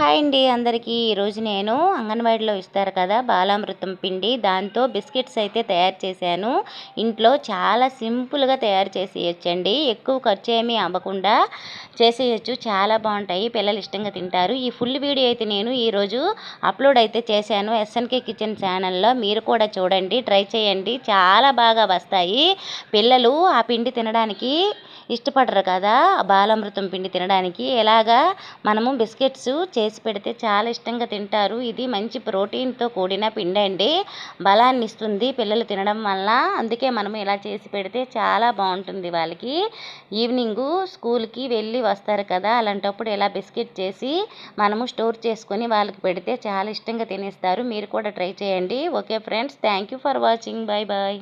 Hi అండి అందరికీ. ఈరోజు నేను అంగన్వాడీలో ఇస్తారు కదా బాలామృతం పిండి, దాంతో బిస్కెట్స్ అయితే తయారు చేశాను. ఇంట్లో చాలా సింపుల్గా తయారు చేసేయచ్చండి. ఎక్కువ ఖర్చు ఏమీ అవ్వకుండా చేసేయచ్చు. చాలా బాగుంటాయి, పిల్లలు ఇష్టంగా తింటారు. ఈ ఫుల్ వీడియో అయితే నేను ఈరోజు అప్లోడ్ అయితే చేశాను ఎస్ఎన్కే కిచెన్ ఛానల్లో. మీరు కూడా చూడండి, ట్రై చేయండి, చాలా బాగా వస్తాయి. పిల్లలు ఆ పిండి తినడానికి ఇష్టపడరు కదా, బాలామృతం పిండి తినడానికి. ఎలాగా మనము బిస్కెట్స్ చేసి పెడితే చాలా ఇష్టంగా తింటారు. ఇది మంచి ప్రోటీన్తో కూడిన పిండి అండి, బలాన్ని ఇస్తుంది పిల్లలు తినడం వల్ల. అందుకే మనం ఇలా చేసి పెడితే చాలా బాగుంటుంది. వాళ్ళకి ఈవినింగు స్కూల్కి వెళ్ళి వస్తారు కదా, అలాంటప్పుడు ఇలా బిస్కెట్ చేసి మనము స్టోర్ చేసుకొని వాళ్ళకి పెడితే చాలా ఇష్టంగా తినేస్తారు. మీరు కూడా ట్రై చేయండి. Okay friends, thank you for watching. Bye bye.